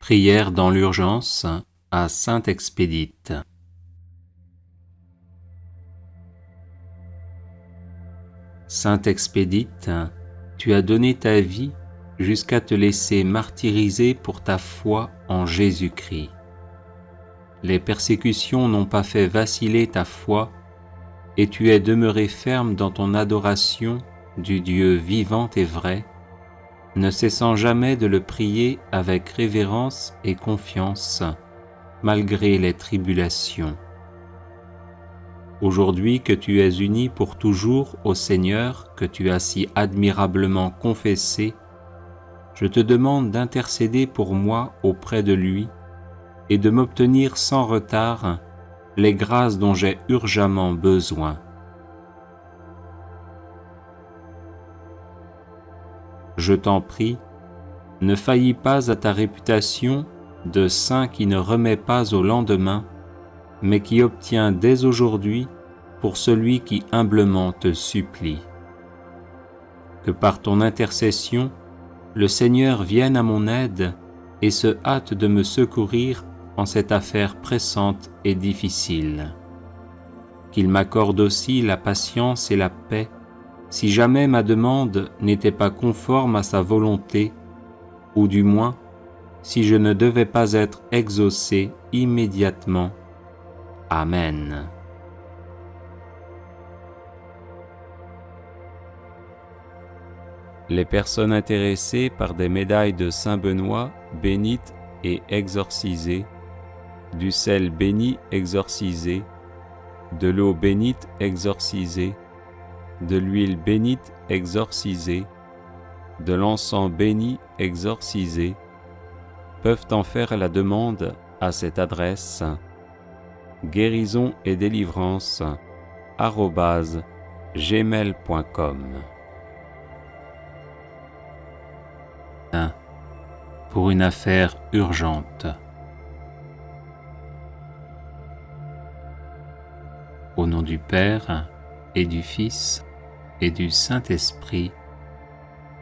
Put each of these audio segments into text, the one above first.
Prière dans l'urgence à Sainte Expédite. Sainte Expédite, tu as donné ta vie jusqu'à te laisser martyriser pour ta foi en Jésus-Christ. Les persécutions n'ont pas fait vaciller ta foi et tu es demeuré ferme dans ton adoration du Dieu vivant et vrai, ne cessant jamais de le prier avec révérence et confiance, malgré les tribulations. Aujourd'hui que tu es uni pour toujours au Seigneur que tu as si admirablement confessé, je te demande d'intercéder pour moi auprès de lui et de m'obtenir sans retard les grâces dont j'ai urgemment besoin. Je t'en prie, ne faillis pas à ta réputation de saint qui ne remet pas au lendemain, mais qui obtient dès aujourd'hui pour celui qui humblement te supplie. Que par ton intercession, le Seigneur vienne à mon aide et se hâte de me secourir en cette affaire pressante et difficile. Qu'il m'accorde aussi la patience et la paix, si jamais ma demande n'était pas conforme à sa volonté, ou du moins, si je ne devais pas être exaucé immédiatement. Amen. Les personnes intéressées par des médailles de Saint Benoît bénites et exorcisées, du sel béni exorcisé, de l'eau bénite exorcisée, de l'huile bénite exorcisée, de l'encens béni exorcisé, peuvent en faire la demande à cette adresse guérison et délivrance @gmail.com. Pour une affaire urgente. Au nom du Père et du Fils et du Saint-Esprit.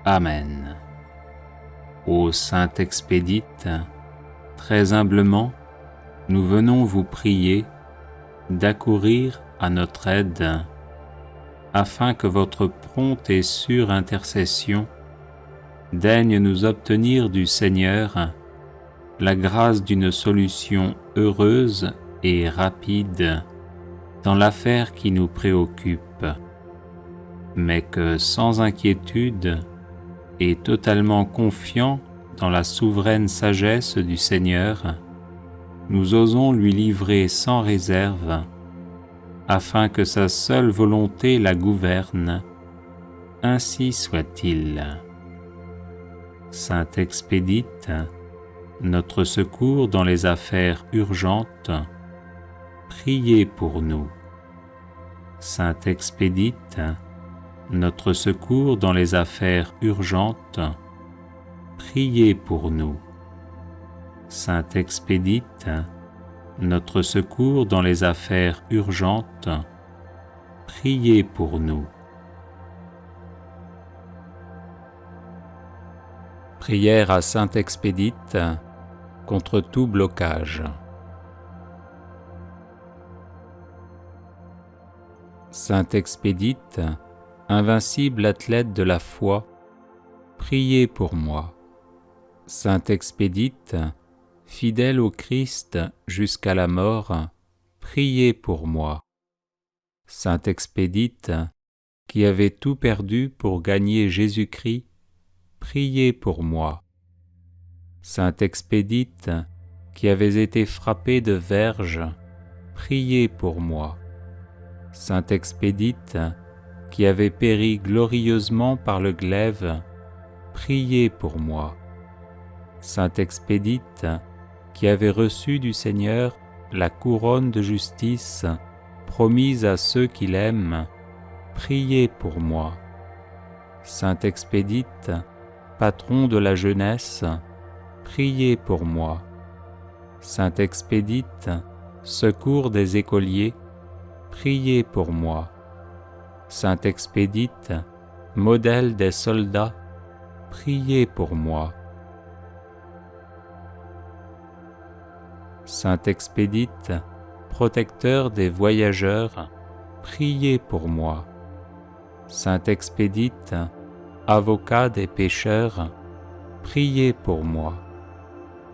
Amen. Ô Sainte Expédite, très humblement, nous venons vous prier d'accourir à notre aide, afin que votre prompte et sûre intercession daigne nous obtenir du Seigneur la grâce d'une solution heureuse et rapide dans l'affaire qui nous préoccupe, mais que sans inquiétude et totalement confiants dans la souveraine sagesse du Seigneur, nous osons lui livrer sans réserve, afin que sa seule volonté la gouverne. Ainsi soit-il. Sainte Expédite, notre secours dans les affaires urgentes, priez pour nous. Sainte Expédite, notre secours dans les affaires urgentes, priez pour nous. Sainte Expédite, notre secours dans les affaires urgentes, priez pour nous. Prière à Sainte Expédite contre tout blocage. Sainte Expédite, invincible athlète de la foi, priez pour moi. Sainte Expédite, fidèle au Christ jusqu'à la mort, priez pour moi. Sainte Expédite, qui avait tout perdu pour gagner Jésus-Christ, priez pour moi. Sainte Expédite, qui avait été frappée de verge, priez pour moi. Sainte Expédite, qui avait péri glorieusement par le glaive, priez pour moi. Sainte Expédite, qui avait reçu du Seigneur la couronne de justice promise à ceux qui l'aiment, priez pour moi. Sainte Expédite, patron de la jeunesse, priez pour moi. Sainte Expédite, secours des écoliers, priez pour moi. Sainte Expédite, modèle des soldats, priez pour moi. Saint Expédite, protecteur des voyageurs, priez pour moi. Saint Expédite, avocat des pécheurs, priez pour moi.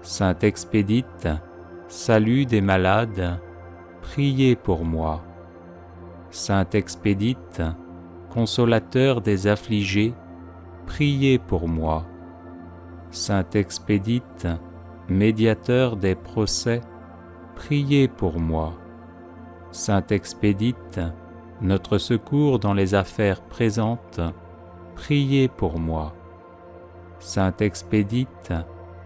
Saint Expédite, salut des malades, priez pour moi. Saint Expédite, consolateur des affligés, priez pour moi. Saint Expédite, médiateur des procès, priez pour moi. Saint Expédite, notre secours dans les affaires présentes, priez pour moi. Saint Expédite,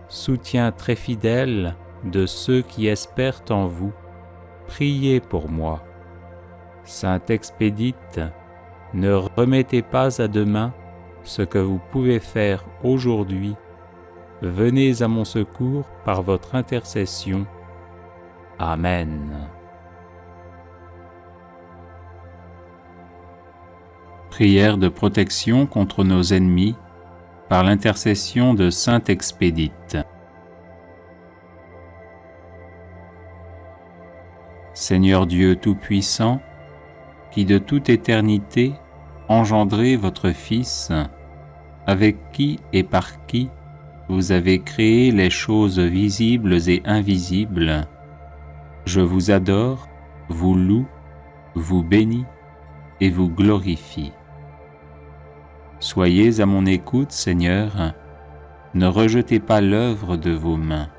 soutien très fidèle de ceux qui espèrent en vous, priez pour moi. Saint Expédite, ne remettez pas à demain ce que vous pouvez faire aujourd'hui. Venez à mon secours par votre intercession. Amen. Prière de protection contre nos ennemis par l'intercession de Saint Expédite. Seigneur Dieu Tout-Puissant, qui de toute éternité engendrez votre Fils, avec qui et par qui vous avez créé les choses visibles et invisibles, je vous adore, vous loue, vous bénis et vous glorifie. Soyez à mon écoute, Seigneur, ne rejetez pas l'œuvre de vos mains.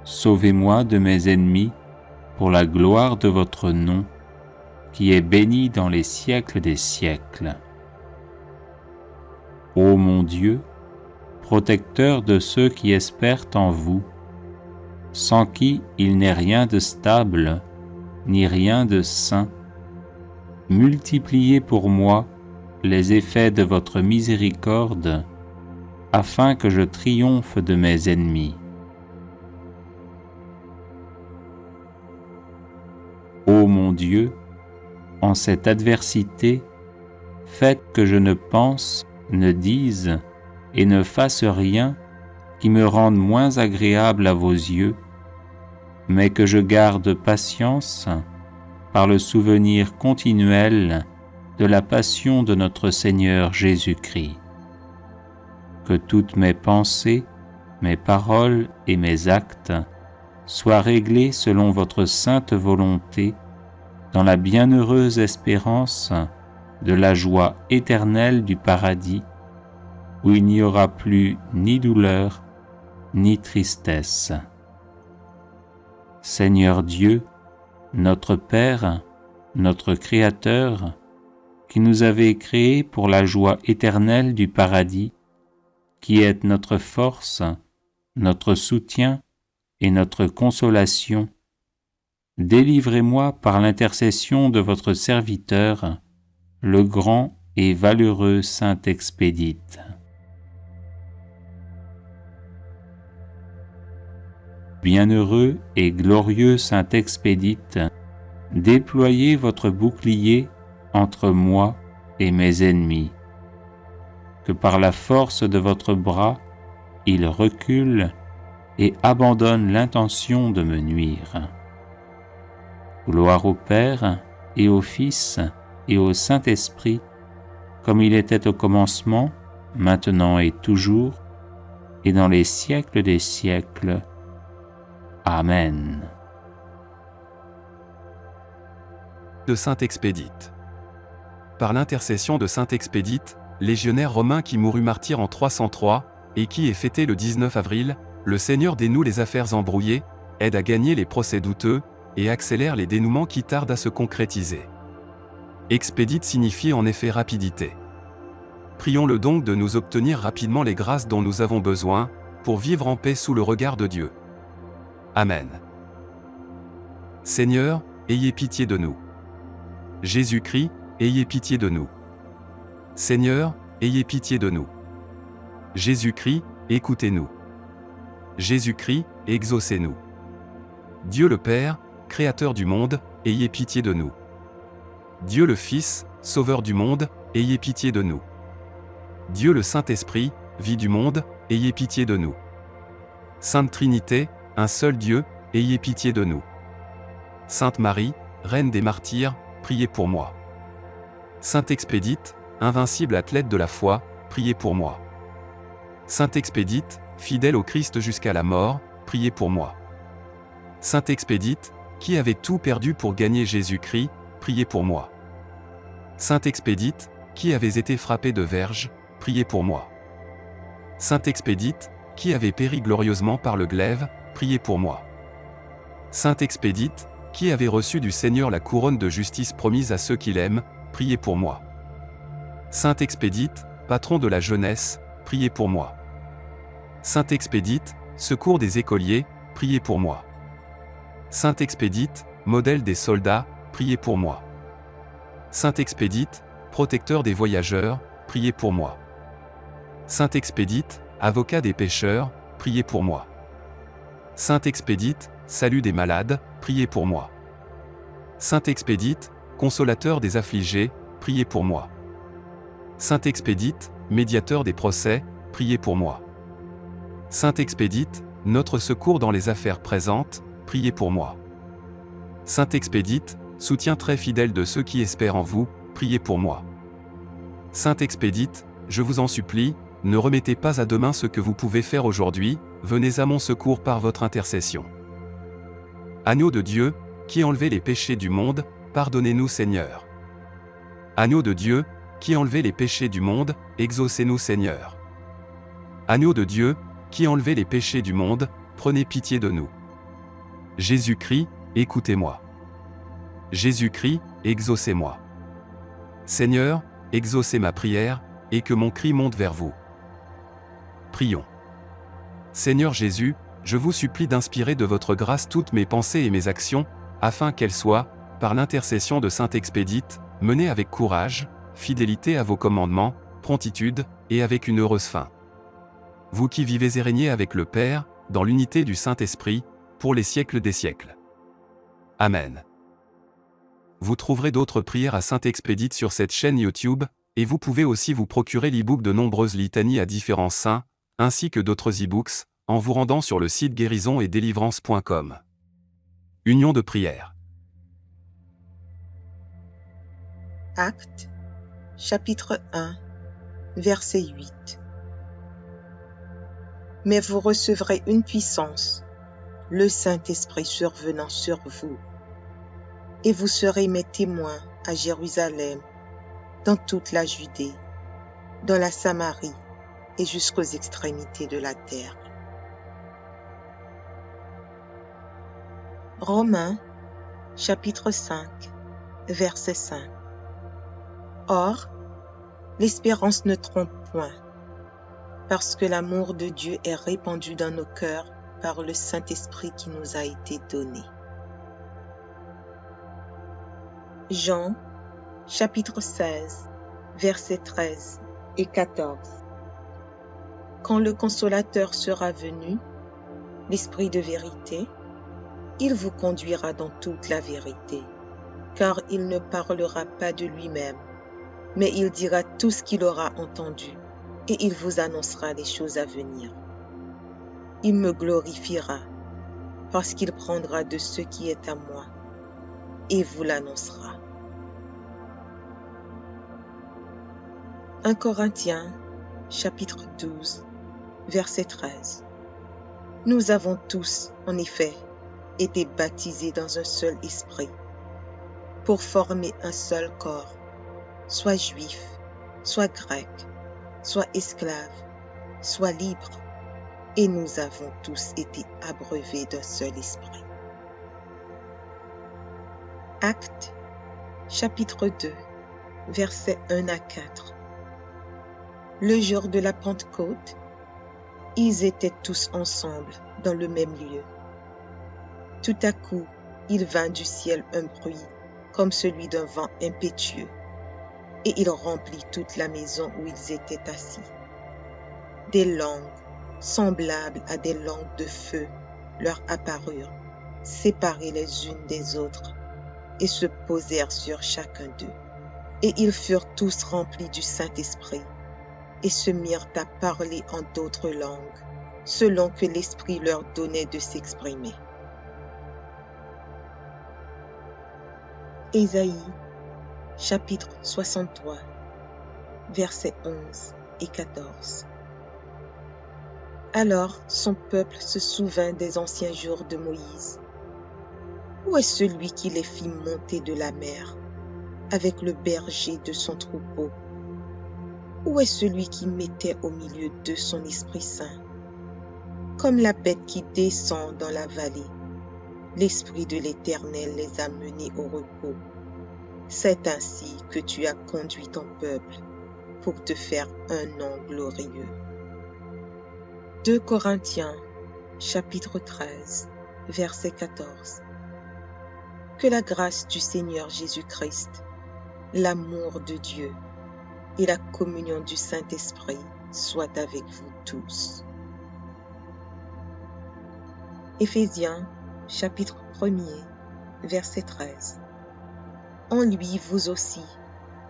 Sauvez-moi de mes ennemis pour la gloire de votre nom, qui est béni dans les siècles des siècles. Ô mon Dieu, protecteur de ceux qui espèrent en vous, sans qui il n'est rien de stable, ni rien de saint, multipliez pour moi les effets de votre miséricorde, afin que je triomphe de mes ennemis. Ô mon Dieu, en cette adversité, faites que je ne pense, ne dise et ne fasse rien qui me rende moins agréable à vos yeux, mais que je garde patience par le souvenir continuel de la passion de notre Seigneur Jésus-Christ. Que toutes mes pensées, mes paroles et mes actes soient réglés selon votre sainte volonté, dans la bienheureuse espérance de la joie éternelle du paradis, où il n'y aura plus ni douleur, ni tristesse. Seigneur Dieu, notre Père, notre Créateur, qui nous avez créés pour la joie éternelle du paradis, qui êtes notre force, notre soutien et notre consolation, délivrez-moi par l'intercession de votre serviteur, le grand et valeureux Saint Expédite. Bienheureux et glorieux Saint Expédite, déployez votre bouclier entre moi et mes ennemis, que par la force de votre bras, il recule et abandonne l'intention de me nuire. Gloire au Père et au Fils et au Saint-Esprit, comme il était au commencement, maintenant et toujours, et dans les siècles des siècles. Amen. De Saint Expédite. Par l'intercession de Saint Expédite, légionnaire romain qui mourut martyr en 303, et qui est fêté le 19 avril, le Seigneur dénoue les affaires embrouillées, aide à gagner les procès douteux, et accélère les dénouements qui tardent à se concrétiser. Expédite signifie en effet rapidité. Prions-le donc de nous obtenir rapidement les grâces dont nous avons besoin, pour vivre en paix sous le regard de Dieu. Amen. Seigneur, ayez pitié de nous. Jésus-Christ, ayez pitié de nous. Seigneur, ayez pitié de nous. Jésus-Christ, écoutez-nous. Jésus-Christ, exaucez-nous. Dieu le Père, Créateur du monde, ayez pitié de nous. Dieu le Fils, Sauveur du monde, ayez pitié de nous. Dieu le Saint-Esprit, vie du monde, ayez pitié de nous. Sainte Trinité, un seul Dieu, ayez pitié de nous. Sainte Marie, Reine des martyrs, priez pour moi. Sainte Expédite, invincible athlète de la foi, priez pour moi. Sainte Expédite, fidèle au Christ jusqu'à la mort, priez pour moi. Sainte Expédite, qui avait tout perdu pour gagner Jésus-Christ, priez pour moi. Sainte Expédite, qui avait été frappée de verge, priez pour moi. Sainte Expédite, qui avait péri glorieusement par le glaive, priez pour moi. Sainte Expédite, qui avait reçu du Seigneur la couronne de justice promise à ceux qui l'aiment, priez pour moi. Sainte Expédite, patron de la jeunesse, priez pour moi. Sainte Expédite, secours des écoliers, priez pour moi. Sainte Expédite, modèle des soldats, priez pour moi. Sainte Expédite, protecteur des voyageurs, priez pour moi. Sainte Expédite, avocat des pécheurs, priez pour moi. Sainte Expédite, salut des malades, priez pour moi. Sainte Expédite, consolateur des affligés, priez pour moi. Sainte Expédite, médiateur des procès, priez pour moi. Sainte Expédite, notre secours dans les affaires présentes, priez pour moi. Sainte Expédite, soutien très fidèle de ceux qui espèrent en vous, priez pour moi. Sainte Expédite, je vous en supplie, ne remettez pas à demain ce que vous pouvez faire aujourd'hui, venez à mon secours par votre intercession. Agneau de Dieu, qui enlevez les péchés du monde, pardonnez-nous Seigneur. Agneau de Dieu, qui enlevez les péchés du monde, exaucez-nous Seigneur. Agneau de Dieu, qui enlevez les péchés du monde, prenez pitié de nous. Jésus-Christ, écoutez-moi. Jésus-Christ, exaucez-moi. Seigneur, exaucez ma prière, et que mon cri monte vers vous. Prions. Seigneur Jésus, je vous supplie d'inspirer de votre grâce toutes mes pensées et mes actions, afin qu'elles soient, par l'intercession de Sainte Expédite, menées avec courage, fidélité à vos commandements, promptitude, et avec une heureuse fin. Vous qui vivez et régnez avec le Père, dans l'unité du Saint-Esprit, pour les siècles des siècles. Amen. Vous trouverez d'autres prières à Sainte Expédite sur cette chaîne YouTube, et vous pouvez aussi vous procurer l'e-book de nombreuses litanies à différents saints, ainsi que d'autres e-books, en vous rendant sur le site guérisonetdélivrance.com. Union de prière. Actes, chapitre 1, verset 8. Mais vous recevrez une puissance, le Saint-Esprit survenant sur vous, et vous serez mes témoins à Jérusalem, dans toute la Judée, dans la Samarie et jusqu'aux extrémités de la terre. Romains, chapitre 5, verset 5. Or, l'espérance ne trompe point, parce que l'amour de Dieu est répandu dans nos cœurs par le Saint-Esprit qui nous a été donné. Jean, chapitre 16, versets 13 et 14. Quand le Consolateur sera venu, l'Esprit de vérité, il vous conduira dans toute la vérité, car il ne parlera pas de lui-même, mais il dira tout ce qu'il aura entendu, et il vous annoncera les choses à venir. Il me glorifiera, parce qu'il prendra de ce qui est à moi, et vous l'annoncera. 1 Corinthiens, chapitre 12, verset 13. Nous avons tous, en effet, été baptisés dans un seul esprit, pour former un seul corps, soit juif, soit grec, soit esclave, soit libre, et nous avons tous été abreuvés d'un seul esprit. Actes, chapitre 2, versets 1 à 4. Le jour de la Pentecôte, ils étaient tous ensemble dans le même lieu. Tout à coup, il vint du ciel un bruit, comme celui d'un vent impétueux, et il remplit toute la maison où ils étaient assis. Des langues, semblables à des langues de feu, leur apparurent, séparées les unes des autres, et se posèrent sur chacun d'eux. Et ils furent tous remplis du Saint-Esprit, et se mirent à parler en d'autres langues, selon que l'Esprit leur donnait de s'exprimer. Ésaïe, chapitre 63, versets 11 et 14. Alors son peuple se souvint des anciens jours de Moïse. Où est celui qui les fit monter de la mer avec le berger de son troupeau? Où est celui qui mettait au milieu d'eux son Esprit Saint? Comme la bête qui descend dans la vallée, l'Esprit de l'Éternel les a menés au repos. C'est ainsi que tu as conduit ton peuple pour te faire un nom glorieux. 2 Corinthiens, chapitre 13, verset 14. Que la grâce du Seigneur Jésus-Christ, l'amour de Dieu et la communion du Saint-Esprit soient avec vous tous. Éphésiens, chapitre 1er, verset 13. En lui, vous aussi,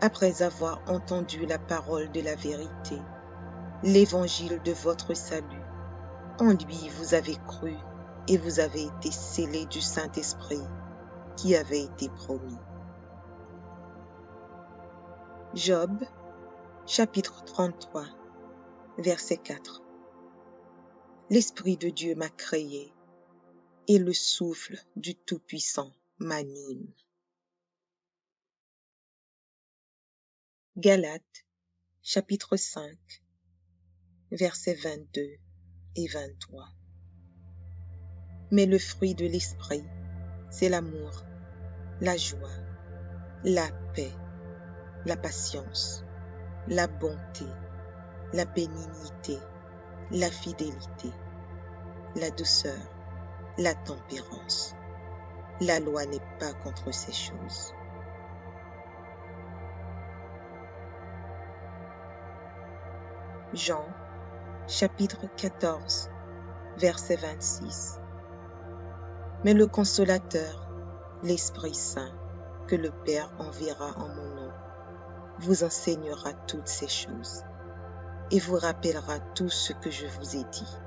après avoir entendu la parole de la vérité, l'évangile de votre salut, en lui vous avez cru et vous avez été scellés du Saint-Esprit qui avait été promis. Job, chapitre 33, verset 4. L'Esprit de Dieu m'a créé et le souffle du Tout-Puissant m'anime. Galates, chapitre 5, versets 22 et 23. Mais le fruit de l'Esprit, c'est l'amour, la joie, la paix, la patience, la bonté, la bénignité, la fidélité, la douceur, la tempérance. La loi n'est pas contre ces choses. Jean, chapitre 14, verset 26. Mais le Consolateur, l'Esprit Saint, que le Père enverra en mon nom, vous enseignera toutes ces choses et vous rappellera tout ce que je vous ai dit.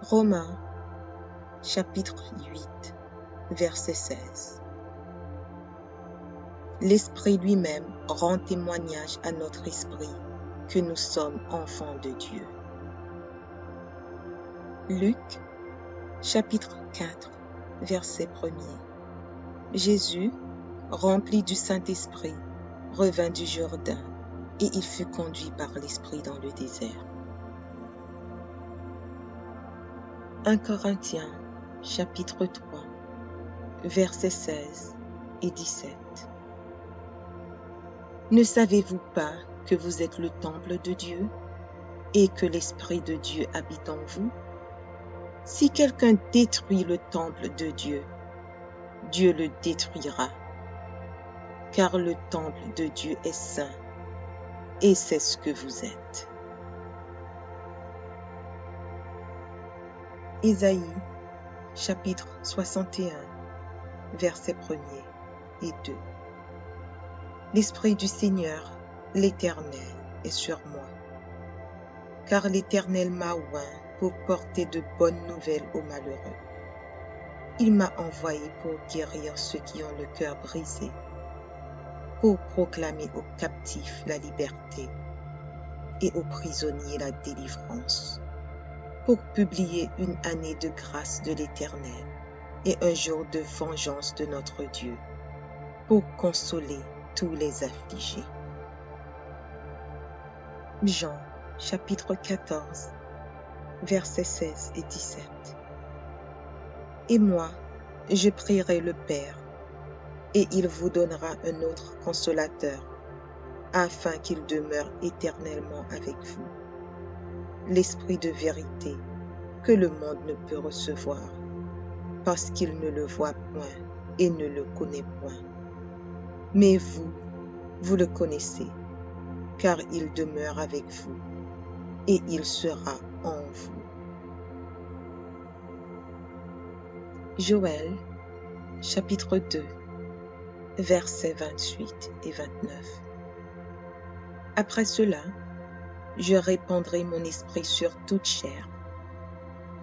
Romains, chapitre 8, verset 16. L'Esprit lui-même rend témoignage à notre esprit que nous sommes enfants de Dieu. Luc, chapitre 4, verset 1er. Jésus, rempli du Saint-Esprit, revint du Jourdain et il fut conduit par l'Esprit dans le désert. 1 Corinthiens, chapitre 3, versets 16 et 17. Ne savez-vous pas que vous êtes le temple de Dieu et que l'Esprit de Dieu habite en vous? Si quelqu'un détruit le temple de Dieu, Dieu le détruira, car le temple de Dieu est saint, et c'est ce que vous êtes. Ésaïe, chapitre 61, versets 1er et 2. L'Esprit du Seigneur, l'Éternel, est sur moi, car l'Éternel m'a oint pour porter de bonnes nouvelles aux malheureux. Il m'a envoyé pour guérir ceux qui ont le cœur brisé, pour proclamer aux captifs la liberté et aux prisonniers la délivrance, pour publier une année de grâce de l'Éternel et un jour de vengeance de notre Dieu, pour consoler tous les affligés. Jean, chapitre 14, versets 16 et 17. Et moi, je prierai le Père, et il vous donnera un autre consolateur, afin qu'il demeure éternellement avec vous. L'Esprit de vérité, que le monde ne peut recevoir, parce qu'il ne le voit point et ne le connaît point. Mais vous, vous le connaissez, car il demeure avec vous, et il sera en vous. Joël, chapitre 2, versets 28 et 29. Après cela, je répandrai mon esprit sur toute chair.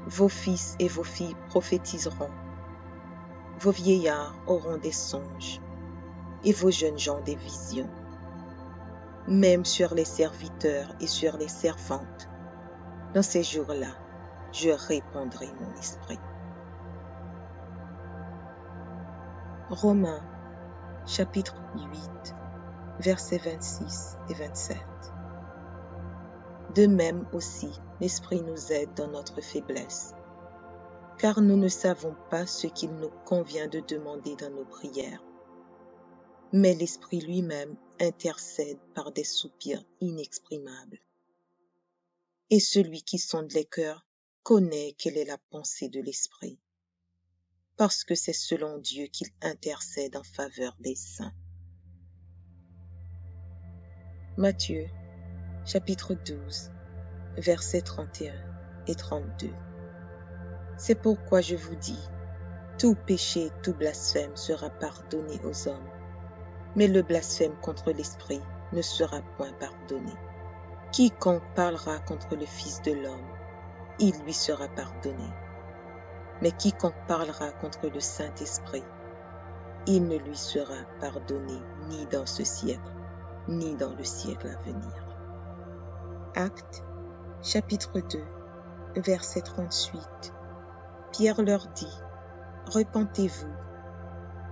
Vos fils et vos filles prophétiseront. Vos vieillards auront des songes, et vos jeunes gens des visions. Même sur les serviteurs et sur les servantes, dans ces jours-là, je répandrai mon esprit. Romains, chapitre 8, versets 26 et 27. De même aussi, l'Esprit nous aide dans notre faiblesse, car nous ne savons pas ce qu'il nous convient de demander dans nos prières. Mais l'Esprit lui-même intercède par des soupirs inexprimables. Et celui qui sonde les cœurs connaît quelle est la pensée de l'Esprit, parce que c'est selon Dieu qu'il intercède en faveur des saints. Matthieu, chapitre 12, versets 31 et 32. C'est pourquoi je vous dis, tout péché et tout blasphème sera pardonné aux hommes, mais le blasphème contre l'Esprit ne sera point pardonné. Quiconque parlera contre le Fils de l'homme, il lui sera pardonné. Mais quiconque parlera contre le Saint-Esprit, il ne lui sera pardonné ni dans ce siècle, ni dans le siècle à venir. Actes, chapitre 2, verset 38. Pierre leur dit, « Repentez-vous,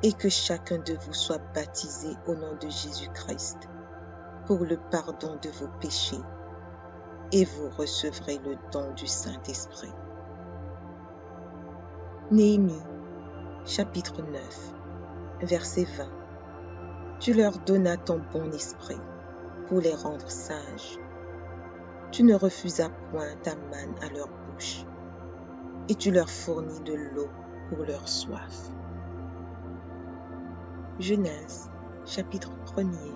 et que chacun de vous soit baptisé au nom de Jésus-Christ, pour le pardon de vos péchés, et vous recevrez le don du Saint-Esprit. » Néhémie, chapitre 9, verset 20. Tu leur donnas ton bon esprit pour les rendre sages. Tu ne refusas point ta manne à leur bouche, et tu leur fournis de l'eau pour leur soif. Genèse, chapitre 1er,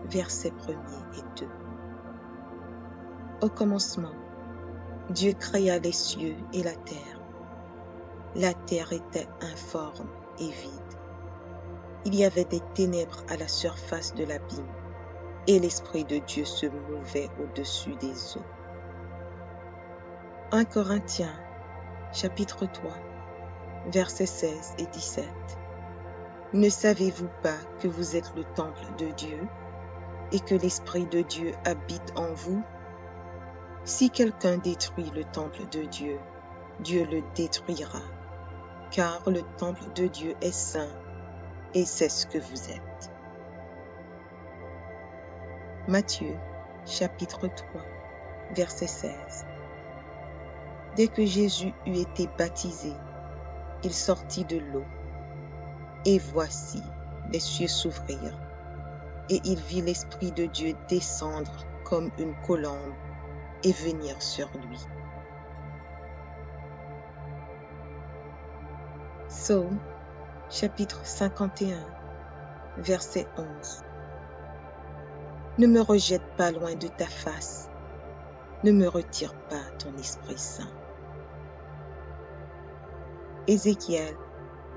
versets 1er et 2. Au commencement, Dieu créa les cieux et la terre. La terre était informe et vide. Il y avait des ténèbres à la surface de l'abîme, et l'Esprit de Dieu se mouvait au-dessus des eaux. 1 Corinthiens, chapitre 3, versets 16 et 17. Ne savez-vous pas que vous êtes le temple de Dieu, et que l'Esprit de Dieu habite en vous? Si quelqu'un détruit le temple de Dieu, Dieu le détruira, car le temple de Dieu est saint, et c'est ce que vous êtes. Matthieu, chapitre 3, verset 16. Dès que Jésus eut été baptisé, il sortit de l'eau, et voici, les cieux s'ouvrirent, et il vit l'Esprit de Dieu descendre comme une colombe et venir sur lui. Psaume, chapitre 51, verset 11. Ne me rejette pas loin de ta face, ne me retire pas ton Esprit Saint. Ézéchiel,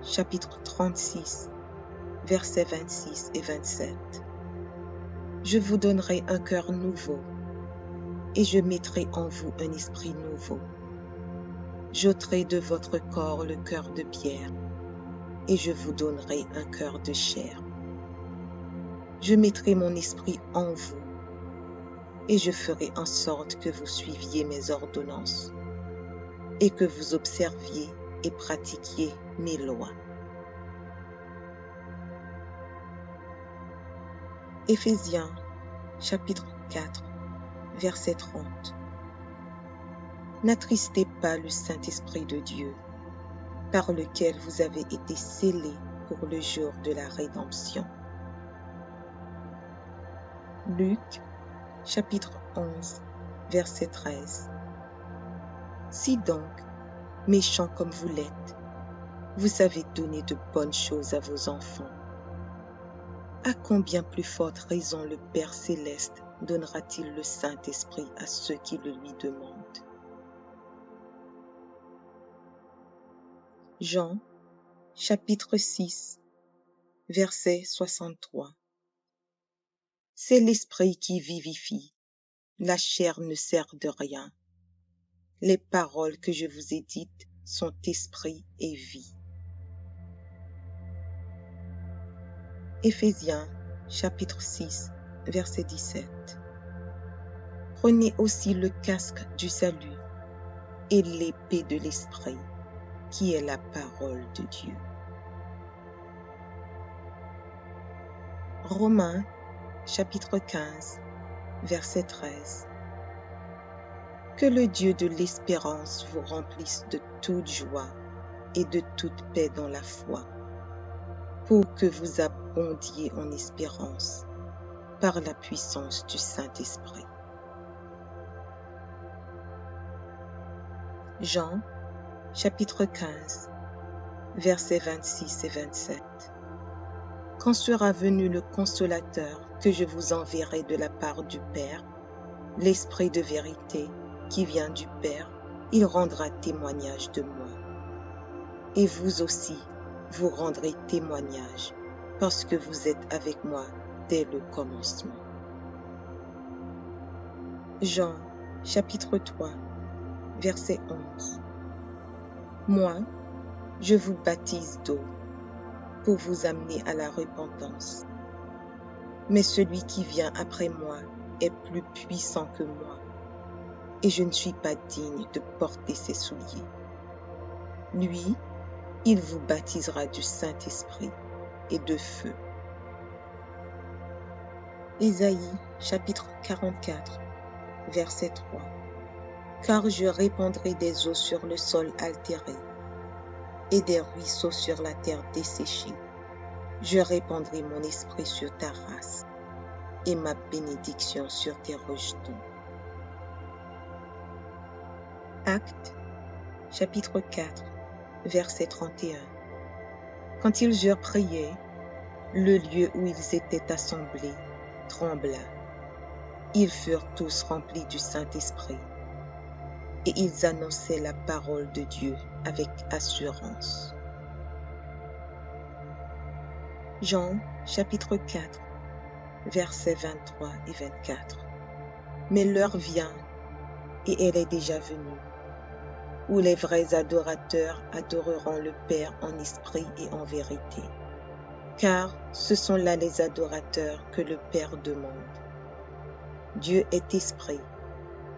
chapitre 36, versets 26 et 27. Je vous donnerai un cœur nouveau, et je mettrai en vous un esprit nouveau. J'ôterai de votre corps le cœur de pierre, et je vous donnerai un cœur de chair. Je mettrai mon esprit en vous, et je ferai en sorte que vous suiviez mes ordonnances, et que vous observiez et pratiquiez mes lois. Éphésiens, chapitre 4, verset 30. N'attristez pas le Saint-Esprit de Dieu, par lequel vous avez été scellés pour le jour de la rédemption. Luc, chapitre 11, verset 13. Si donc, méchants comme vous l'êtes, vous savez donner de bonnes choses à vos enfants, à combien plus forte raison le Père céleste donnera-t-il le Saint-Esprit à ceux qui le lui demandent? Jean, chapitre 6, verset 63. C'est l'Esprit qui vivifie, la chair ne sert de rien. Les paroles que je vous ai dites sont esprit et vie. Éphésiens chapitre 6, verset 17. Prenez aussi le casque du salut et l'épée de l'esprit, qui est la parole de Dieu. Romains chapitre 15, verset 13. Que le Dieu de l'espérance vous remplisse de toute joie et de toute paix dans la foi, pour que vous abondiez en espérance par la puissance du Saint-Esprit. Jean, chapitre 15, versets 26 et 27. Quand sera venu le Consolateur que je vous enverrai de la part du Père, l'Esprit de vérité qui vient du Père, il rendra témoignage de moi. Et vous aussi, vous rendrez témoignage, parce que vous êtes avec moi dès le commencement. Jean, chapitre 3, verset 11. Moi, je vous baptise d'eau pour vous amener à la repentance. Mais celui qui vient après moi est plus puissant que moi, et je ne suis pas digne de porter ses souliers. Lui, il vous baptisera du Saint-Esprit et de feu. Ésaïe, chapitre 44, verset 3. Car je répandrai des eaux sur le sol altéré et des ruisseaux sur la terre desséchée. Je répandrai mon esprit sur ta race et ma bénédiction sur tes rejetons. Actes, chapitre 4, verset 31. Quand ils eurent prié, le lieu où ils étaient assemblés trembla. Ils furent tous remplis du Saint-Esprit et ils annonçaient la parole de Dieu avec assurance. Jean, chapitre 4, versets 23 et 24. Mais l'heure vient, et elle est déjà venue, où les vrais adorateurs adoreront le Père en esprit et en vérité. Car ce sont là les adorateurs que le Père demande. Dieu est esprit,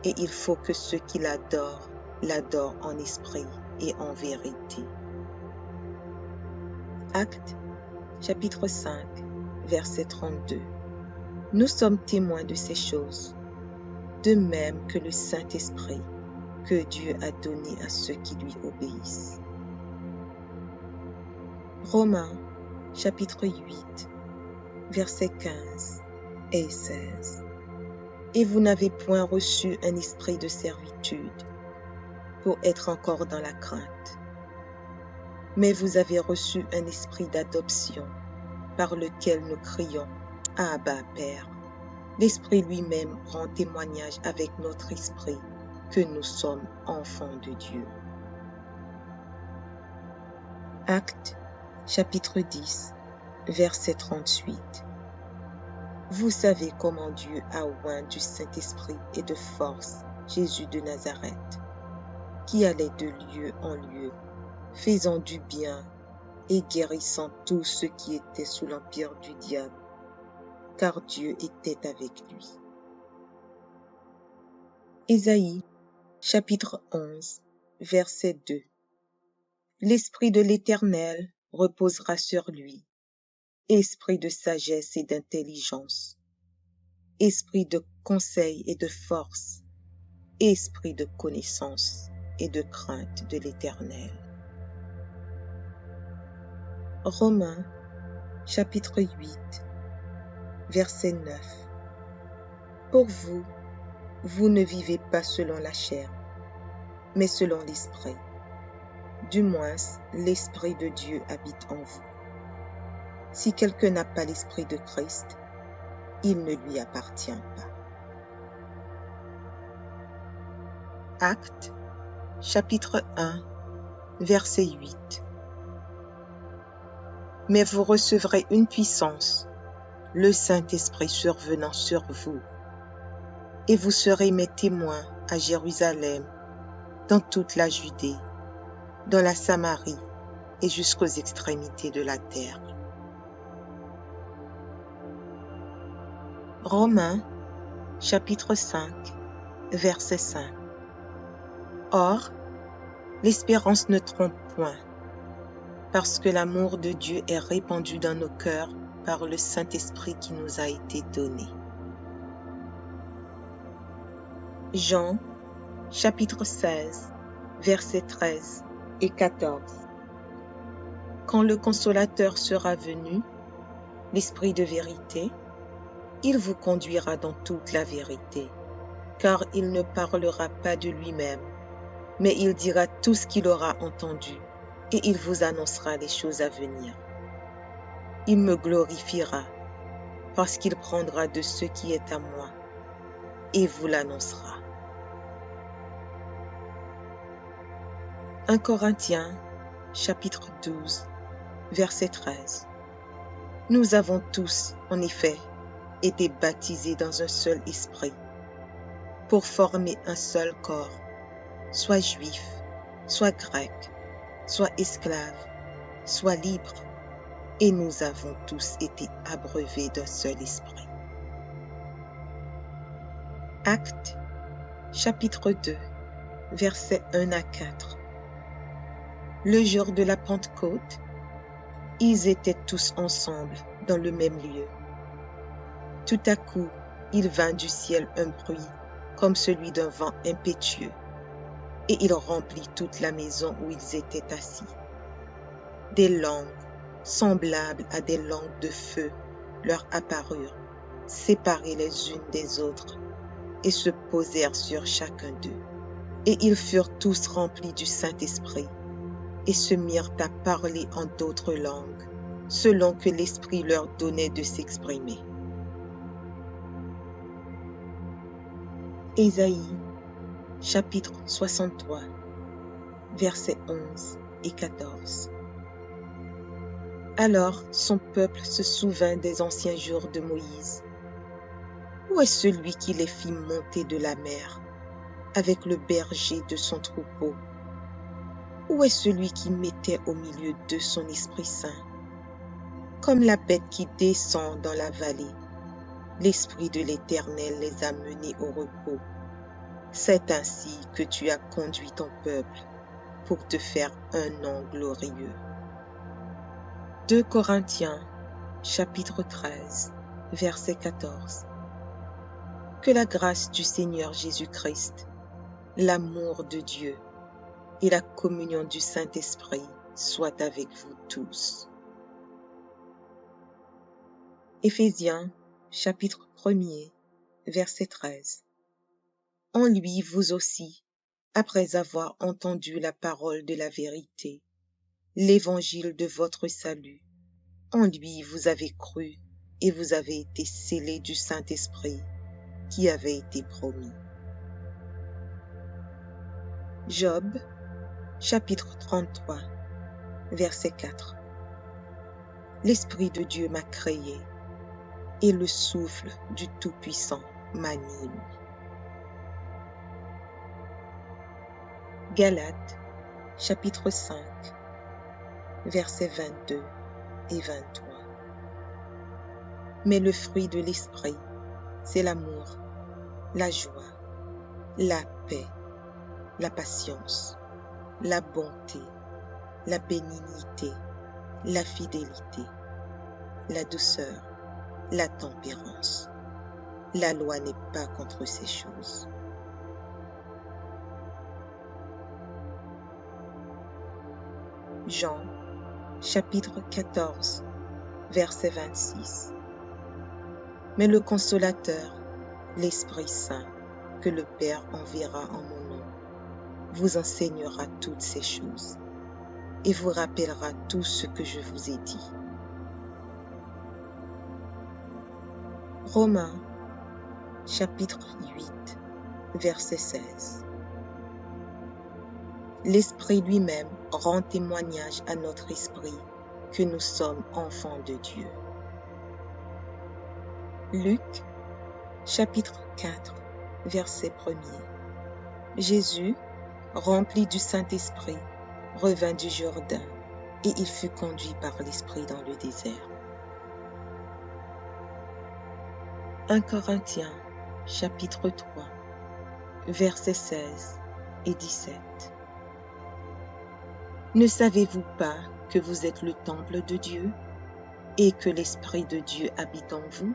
et il faut que ceux qui l'adorent en esprit et en vérité. Actes, chapitre 5, verset 32. Nous sommes témoins de ces choses, de même que le Saint-Esprit que Dieu a donné à ceux qui lui obéissent. Romains, chapitre 8, versets 15 et 16. Et vous n'avez point reçu un esprit de servitude pour être encore dans la crainte, mais vous avez reçu un esprit d'adoption par lequel nous crions « Abba, Père ». L'Esprit lui-même rend témoignage avec notre esprit que nous sommes enfants de Dieu. Actes, chapitre 10, verset 38. Vous savez comment Dieu a oint du Saint-Esprit et de force Jésus de Nazareth, qui allait de lieu en lieu, faisant du bien et guérissant tous ceux qui étaient sous l'empire du diable, car Dieu était avec lui. Ésaïe, chapitre 11, verset 2. L'Esprit de l'Éternel reposera sur lui, esprit de sagesse et d'intelligence, esprit de conseil et de force, esprit de connaissance et de crainte de l'Éternel. Romains, chapitre 8, verset 9. Pour vous, vous ne vivez pas selon la chair, mais selon l'Esprit. Du moins, l'Esprit de Dieu habite en vous. Si quelqu'un n'a pas l'Esprit de Christ, il ne lui appartient pas. Actes, chapitre 1, verset 8. Mais vous recevrez une puissance, le Saint-Esprit survenant sur vous, et vous serez mes témoins à Jérusalem, dans toute la Judée, dans la Samarie et jusqu'aux extrémités de la terre. Romains, chapitre 5, verset 5. Or, l'espérance ne trompe point, parce que l'amour de Dieu est répandu dans nos cœurs par le Saint-Esprit qui nous a été donné. Jean, chapitre 16, versets 13 et 14. Quand le Consolateur sera venu, l'Esprit de vérité, il vous conduira dans toute la vérité, car il ne parlera pas de lui-même, mais il dira tout ce qu'il aura entendu, et il vous annoncera les choses à venir. Il me glorifiera, parce qu'il prendra de ce qui est à moi, et vous l'annoncera. 1 Corinthiens, chapitre 12, verset 13. Nous avons tous, en effet, été baptisés dans un seul esprit, pour former un seul corps, soit juif, soit grec, soit esclave, soit libre, et nous avons tous été abreuvés d'un seul esprit. Actes, chapitre 2, versets 1 à 4. Le jour de la Pentecôte, ils étaient tous ensemble dans le même lieu. Tout à coup, il vint du ciel un bruit comme celui d'un vent impétueux, et il remplit toute la maison où ils étaient assis. Des langues, semblables à des langues de feu, leur apparurent, séparées les unes des autres, et se posèrent sur chacun d'eux. Et ils furent tous remplis du Saint-Esprit, et se mirent à parler en d'autres langues, selon que l'Esprit leur donnait de s'exprimer. Ésaïe, chapitre 63, versets 11 et 14. Alors son peuple se souvint des anciens jours de Moïse. Où est celui qui les fit monter de la mer, avec le berger de son troupeau? Où est celui qui mettait au milieu d'eux son Esprit Saint? Comme la bête qui descend dans la vallée, l'Esprit de l'Éternel les a menés au repos. C'est ainsi que tu as conduit ton peuple pour te faire un nom glorieux. 2 Corinthiens, chapitre 13, verset 14. Que la grâce du Seigneur Jésus-Christ, l'amour de Dieu et la communion du Saint-Esprit soient avec vous tous. Éphésiens, chapitre 1er, verset 13. En lui, vous aussi, après avoir entendu la parole de la vérité, l'évangile de votre salut, en lui vous avez cru et vous avez été scellés du Saint-Esprit qui avait été promis. Job, chapitre 33, verset 4. L'Esprit de Dieu m'a créé, et le souffle du Tout-Puissant m'anime. Galates, chapitre 5, versets 22 et 23. Mais le fruit de l'Esprit, c'est l'amour, la joie, la paix, la patience, la bonté, la bénignité, la fidélité, la douceur, la tempérance. La loi n'est pas contre ces choses. Jean, chapitre 14, verset 26. Mais le Consolateur, l'Esprit Saint, que le Père enverra en mon nom, vous enseignera toutes ces choses et vous rappellera tout ce que je vous ai dit. Romains, chapitre 8, verset 16. L'Esprit lui-même rend témoignage à notre esprit que nous sommes enfants de Dieu. Luc, chapitre 4, verset 1er. Jésus, rempli du Saint-Esprit, revint du Jourdain, et il fut conduit par l'Esprit dans le désert. 1 Corinthiens, chapitre 3, versets 16 et 17. Ne savez-vous pas que vous êtes le temple de Dieu et que l'Esprit de Dieu habite en vous?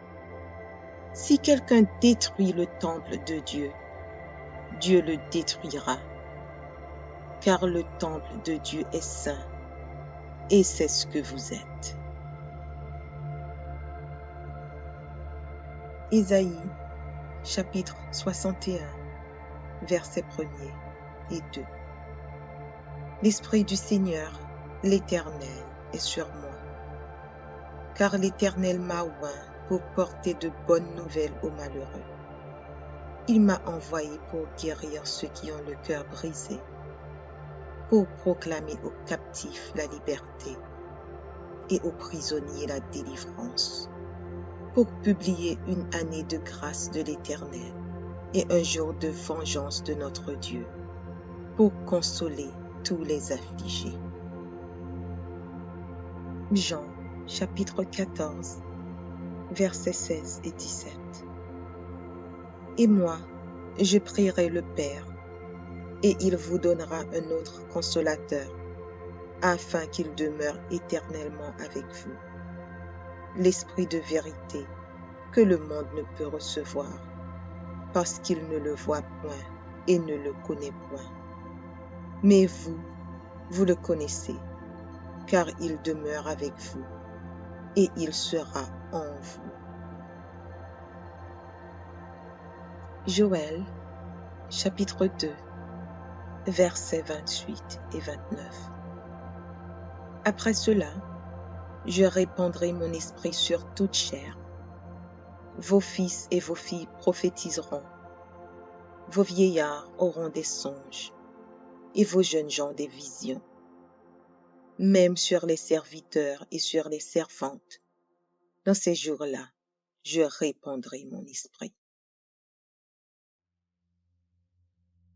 Si quelqu'un détruit le temple de Dieu, Dieu le détruira, car le temple de Dieu est saint, et c'est ce que vous êtes. Ésaïe, chapitre 61, versets 1er et 2. L'Esprit du Seigneur, l'Éternel, est sur moi, car l'Éternel m'a oint pour porter de bonnes nouvelles aux malheureux. Il m'a envoyé pour guérir ceux qui ont le cœur brisé, pour proclamer aux captifs la liberté et aux prisonniers la délivrance, pour publier une année de grâce de l'Éternel et un jour de vengeance de notre Dieu, pour consoler tous les affligés. Jean, chapitre 14, versets 16 et 17. Et moi, je prierai le Père, et il vous donnera un autre consolateur, afin qu'il demeure éternellement avec vous. L'Esprit de vérité, que le monde ne peut recevoir, parce qu'il ne le voit point et ne le connaît point. Mais vous, vous le connaissez, car il demeure avec vous, et il sera en vous. Joël, chapitre 2, versets 28 et 29. Après cela, je répandrai mon esprit sur toute chair. Vos fils et vos filles prophétiseront. Vos vieillards auront des songes, et vos jeunes gens des visions. Même sur les serviteurs et sur les servantes, dans ces jours-là, je répandrai mon esprit.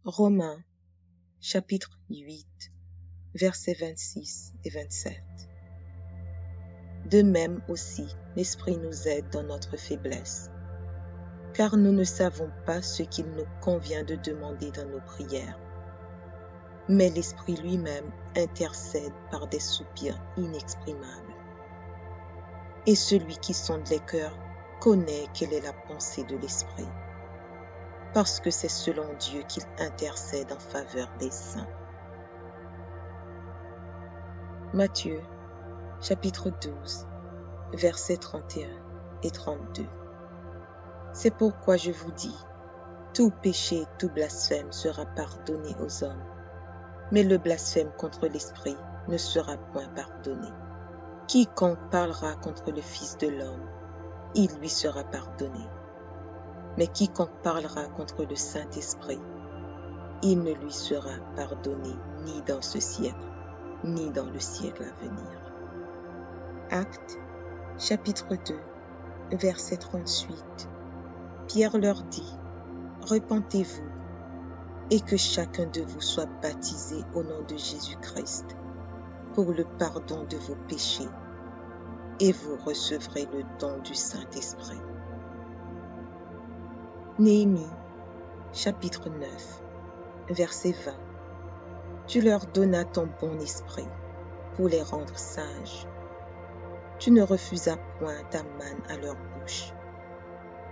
Romains, chapitre 8, versets 26 et 27. De même aussi, l'Esprit nous aide dans notre faiblesse, car nous ne savons pas ce qu'il nous convient de demander dans nos prières. Mais l'Esprit lui-même intercède par des soupirs inexprimables. Et celui qui sonde les cœurs connaît quelle est la pensée de l'Esprit, parce que c'est selon Dieu qu'il intercède en faveur des saints. Matthieu, chapitre 12, versets 31 et 32. C'est pourquoi je vous dis, tout péché et tout blasphème sera pardonné aux hommes, mais le blasphème contre l'Esprit ne sera point pardonné. Quiconque parlera contre le Fils de l'homme, il lui sera pardonné. Mais quiconque parlera contre le Saint-Esprit, il ne lui sera pardonné ni dans ce siècle, ni dans le siècle à venir. Actes, chapitre 2, verset 38. Pierre leur dit, « Repentez-vous, et que chacun de vous soit baptisé au nom de Jésus-Christ pour le pardon de vos péchés, et vous recevrez le don du Saint-Esprit. » Néhémie, chapitre 9, verset 20. Tu leur donnas ton bon esprit pour les rendre sages. Tu ne refusas point ta manne à leur bouche,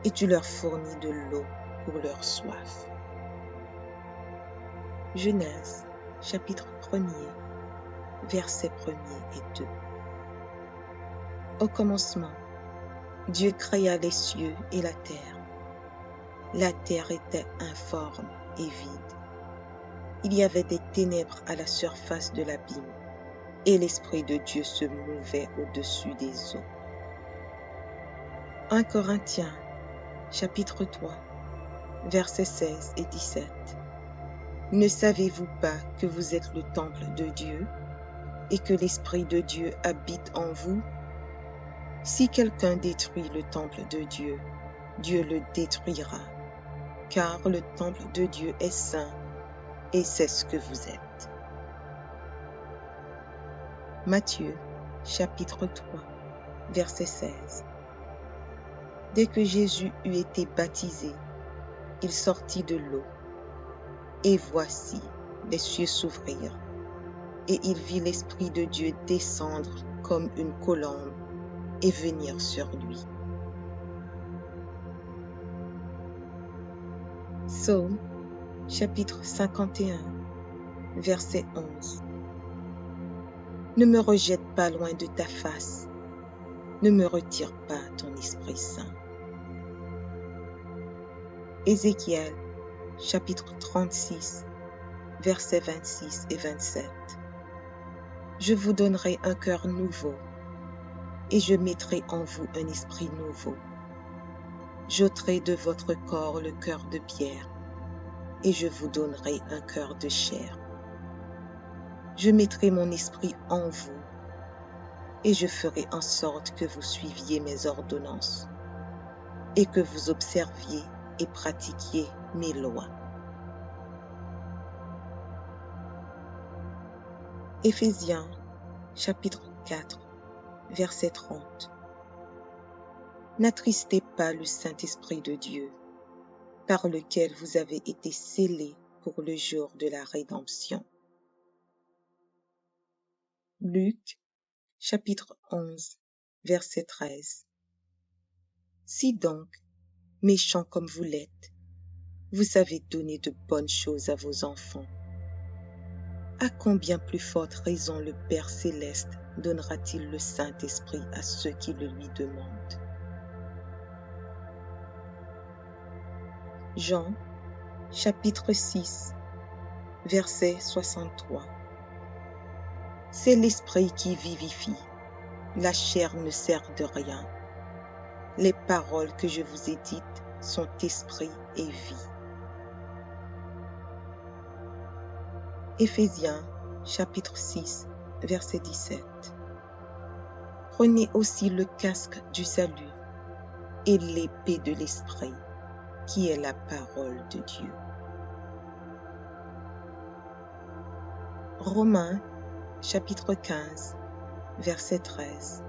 et tu leur fournis de l'eau pour leur soif. Genèse, chapitre 1er, versets 1er et 2. Au commencement, Dieu créa les cieux et la terre. La terre était informe et vide. Il y avait des ténèbres à la surface de l'abîme, et l'Esprit de Dieu se mouvait au-dessus des eaux. 1 Corinthiens, chapitre 3, versets 16 et 17. Ne savez-vous pas que vous êtes le temple de Dieu et que l'Esprit de Dieu habite en vous? Si quelqu'un détruit le temple de Dieu, Dieu le détruira, car le temple de Dieu est saint, et c'est ce que vous êtes. Matthieu, chapitre 3, verset 16. Dès que Jésus eut été baptisé, il sortit de l'eau. Et voici, les cieux s'ouvrirent, et il vit l'Esprit de Dieu descendre comme une colombe et venir sur lui. Psaume, chapitre 51, verset 11. Ne me rejette pas loin de ta face, ne me retire pas ton Esprit Saint. Ézéchiel, chapitre 36, versets 26 et 27. Je vous donnerai un cœur nouveau, et je mettrai en vous un esprit nouveau. J'ôterai de votre corps le cœur de pierre, et je vous donnerai un cœur de chair. Je mettrai mon esprit en vous, et je ferai en sorte que vous suiviez mes ordonnances, et que vous observiez et pratiquiez mes lois. Éphésiens, chapitre 4, verset 30. N'attristez pas le Saint-Esprit de Dieu, par lequel vous avez été scellés pour le jour de la rédemption. Luc, chapitre 11, verset 13. Si donc, méchants comme vous l'êtes, vous savez donner de bonnes choses à vos enfants, à combien plus forte raison le Père céleste donnera-t-il le Saint-Esprit à ceux qui le lui demandent? Jean, chapitre 6, verset 63. C'est l'Esprit qui vivifie, la chair ne sert de rien. Les paroles que je vous ai dites sont esprit et vie. Éphésiens, chapitre 6, verset 17. Prenez aussi le casque du salut et l'épée de l'Esprit, qui est la parole de Dieu. Romains, chapitre 15, verset 13.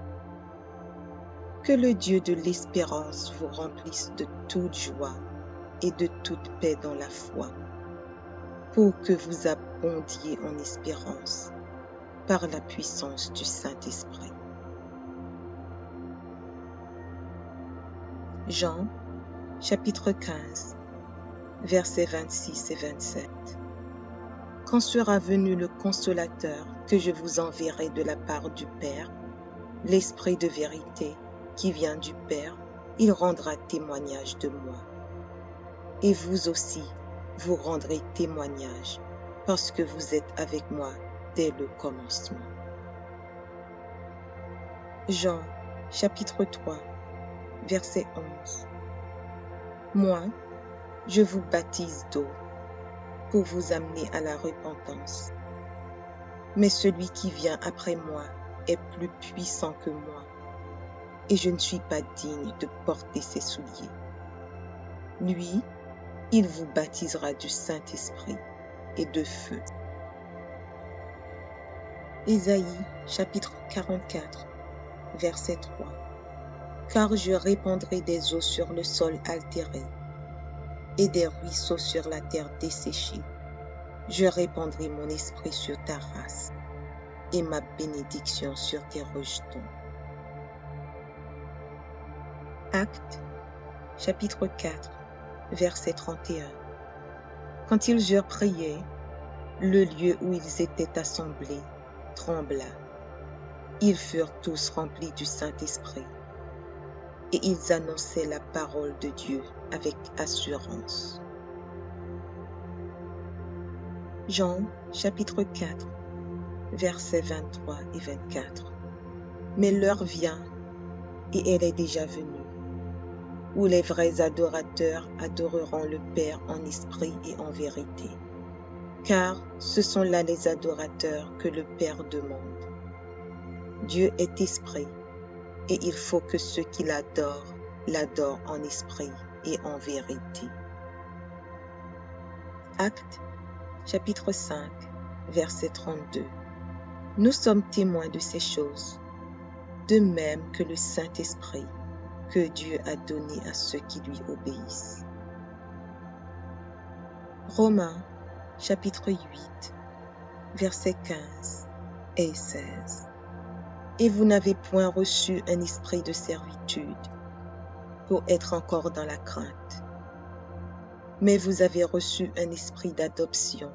Que le Dieu de l'espérance vous remplisse de toute joie et de toute paix dans la foi, pour que vous abondiez en espérance par la puissance du Saint-Esprit. Jean, chapitre 15, versets 26 et 27. Quand sera venu le Consolateur que je vous enverrai de la part du Père, l'Esprit de vérité qui vient du Père, il rendra témoignage de moi. Et vous aussi, vous rendrez témoignage, parce que vous êtes avec moi dès le commencement. Jean, chapitre 3, verset 11. Moi, je vous baptise d'eau pour vous amener à la repentance. Mais celui qui vient après moi est plus puissant que moi, et je ne suis pas digne de porter ses souliers. Lui, il vous baptisera du Saint-Esprit et de feu. Ésaïe, chapitre 44, verset 3. Car je répandrai des eaux sur le sol altéré et des ruisseaux sur la terre desséchée. Je répandrai mon esprit sur ta race et ma bénédiction sur tes rejetons. Actes, chapitre 4, verset 31. Quand ils eurent prié, le lieu où ils étaient assemblés trembla. Ils furent tous remplis du Saint-Esprit et ils annonçaient la parole de Dieu avec assurance. Jean, chapitre 4, versets 23 et 24. Mais l'heure vient, et elle est déjà venue, où les vrais adorateurs adoreront le Père en esprit et en vérité. Car ce sont là les adorateurs que le Père demande. Dieu est esprit, et il faut que ceux qui l'adorent, l'adorent en esprit et en vérité. Actes, chapitre 5, verset 32. Nous sommes témoins de ces choses, de même que le Saint-Esprit, que Dieu a donné à ceux qui lui obéissent. Romains chapitre 8, versets 15 et 16. Et vous n'avez point reçu un esprit de servitude pour être encore dans la crainte, mais vous avez reçu un esprit d'adoption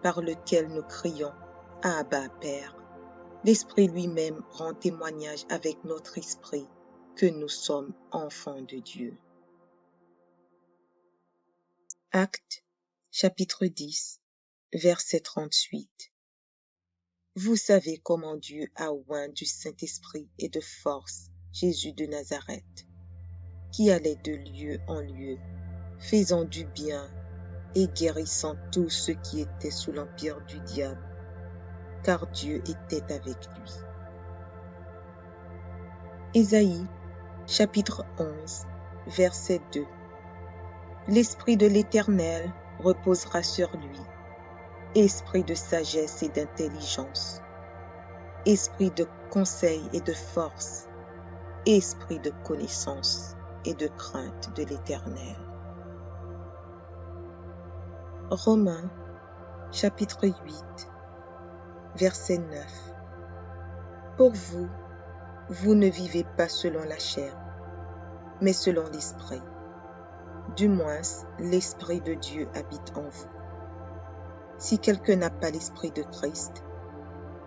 par lequel nous crions « Abba, Père ». L'Esprit lui-même rend témoignage avec notre esprit que nous sommes enfants de Dieu. Actes chapitre 10, verset 38. Vous savez comment Dieu a oint du Saint-Esprit et de force Jésus de Nazareth, qui allait de lieu en lieu, faisant du bien et guérissant tous ceux qui étaient sous l'empire du diable, car Dieu était avec lui. Ésaïe, chapitre 11, verset 2. L'Esprit de l'Éternel reposera sur lui, esprit de sagesse et d'intelligence, esprit de conseil et de force, esprit de connaissance et de crainte de l'Éternel. Romains, chapitre 8, verset 9. Pour vous, vous ne vivez pas selon la chair, mais selon l'Esprit. Du moins, l'Esprit de Dieu habite en vous. Si quelqu'un n'a pas l'Esprit de Christ,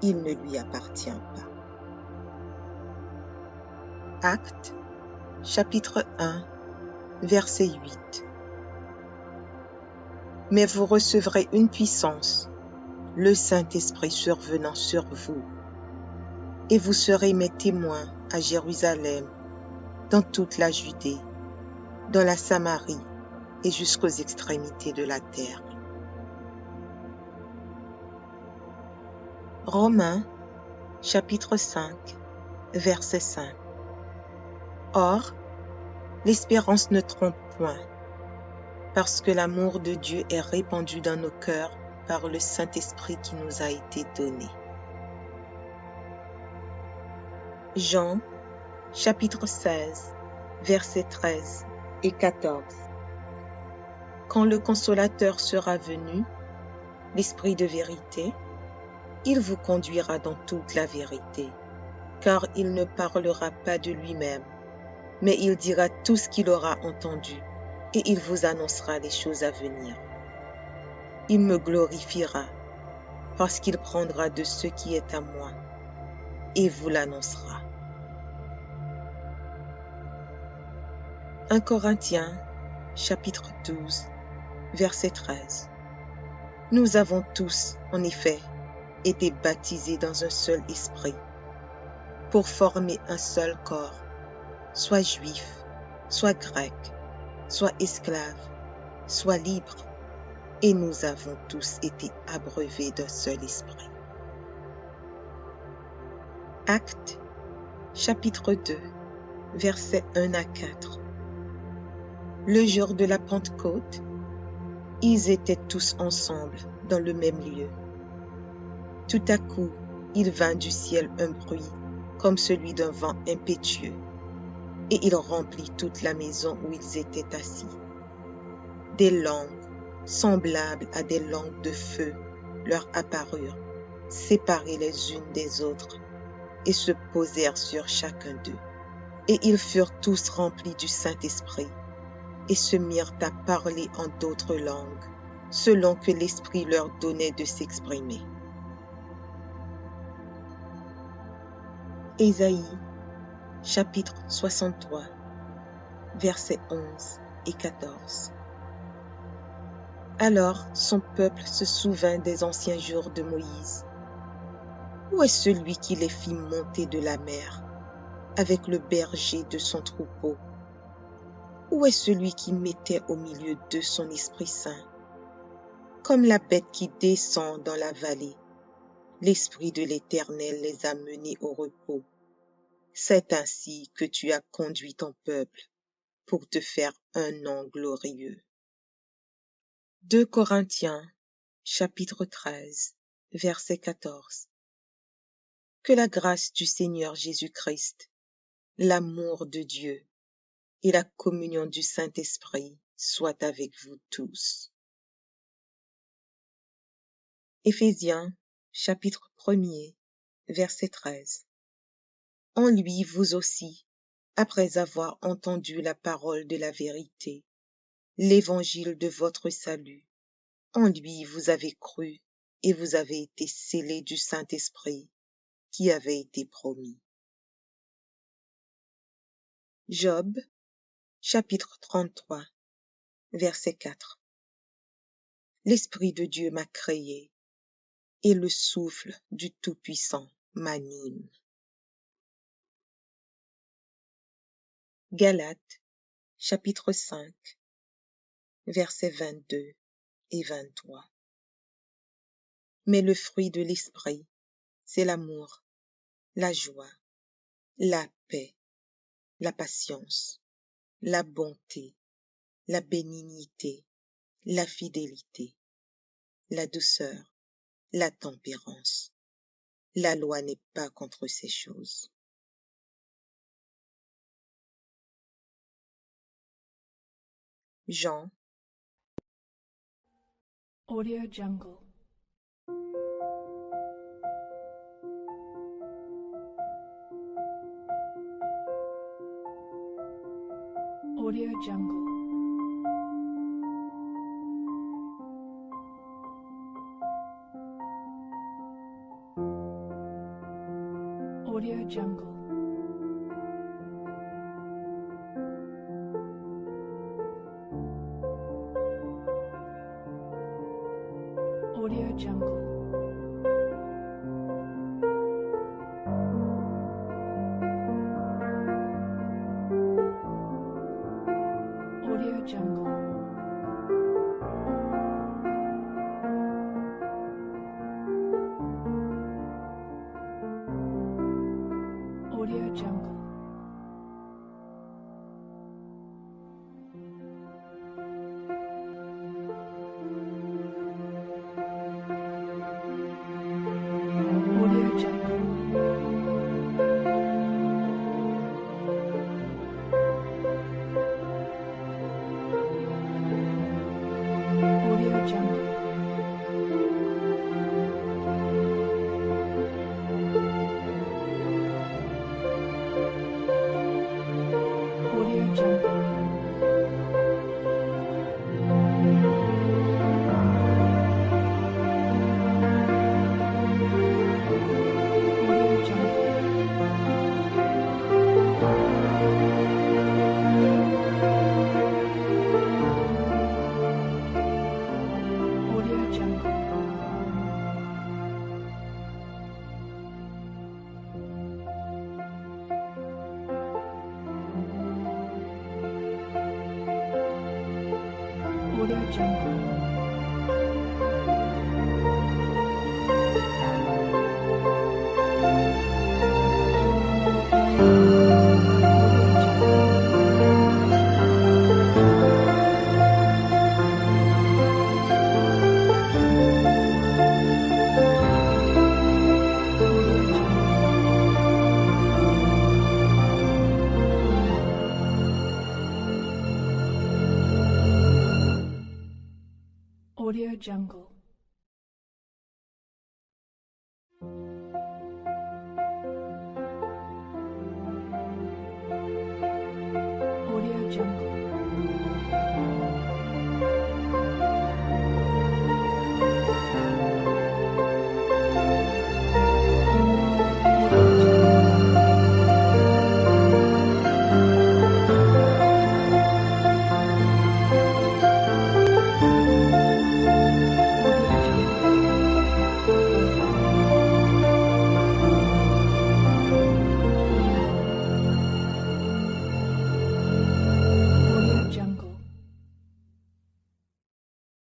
il ne lui appartient pas. Actes, chapitre 1, verset 8. Mais vous recevrez une puissance, le Saint-Esprit survenant sur vous, et vous serez mes témoins à Jérusalem, dans toute la Judée, dans la Samarie et jusqu'aux extrémités de la terre. Romains, chapitre 5, verset 5. Or, l'espérance ne trompe point, parce que l'amour de Dieu est répandu dans nos cœurs par le Saint-Esprit qui nous a été donné. Jean, chapitre 16, versets 13 et 14. Quand le Consolateur sera venu, l'Esprit de vérité, il vous conduira dans toute la vérité, car il ne parlera pas de lui-même, mais il dira tout ce qu'il aura entendu, et il vous annoncera les choses à venir. Il me glorifiera, parce qu'il prendra de ce qui est à moi, et vous l'annoncera. 1 Corinthiens, chapitre 12, verset 13. Nous avons tous, en effet, été baptisés dans un seul esprit, pour former un seul corps, soit juif, soit grec, soit esclave, soit libre, et nous avons tous été abreuvés d'un seul esprit. Actes, chapitre 2, versets 1 à 4. Le jour de la Pentecôte, ils étaient tous ensemble dans le même lieu. Tout à coup, il vint du ciel un bruit comme celui d'un vent impétueux, et il remplit toute la maison où ils étaient assis. Des langues, semblables à des langues de feu, leur apparurent, séparées les unes des autres, et se posèrent sur chacun d'eux. Et ils furent tous remplis du Saint-Esprit, et se mirent à parler en d'autres langues, selon que l'Esprit leur donnait de s'exprimer. Ésaïe, chapitre 63, versets 11 et 14. Alors son peuple se souvint des anciens jours de Moïse. Où est celui qui les fit monter de la mer, avec le berger de son troupeau? Où est celui qui mettait au milieu d'eux son Esprit Saint? Comme la bête qui descend dans la vallée, l'Esprit de l'Éternel les a menés au repos. C'est ainsi que tu as conduit ton peuple pour te faire un nom glorieux. 2 Corinthiens, chapitre 13, verset 14. Que la grâce du Seigneur Jésus-Christ, l'amour de Dieu et la communion du Saint-Esprit soit avec vous tous. Éphésiens, chapitre 1er, verset 13. En lui, vous aussi, après avoir entendu la parole de la vérité, l'évangile de votre salut, en lui vous avez cru et vous avez été scellés du Saint-Esprit qui avait été promis. Job, chapitre 33, verset 4. L'Esprit de Dieu m'a créé, et le souffle du Tout-Puissant m'anime. Galates, chapitre 5, versets 22 et 23. Mais le fruit de l'Esprit, c'est l'amour, la joie, la paix, la patience, la bonté, la bénignité, la fidélité, la douceur, la tempérance. La loi n'est pas contre ces choses. Jean, Audio Jungle. Audio Jungle. Audio Jungle. Audio Jungle. Audio Jungle. Audio Jungle. Audio Jungle. Audio Jungle. Audio Jungle. Audio Jungle. Audio Jungle. Audio Jungle. Audio Jungle.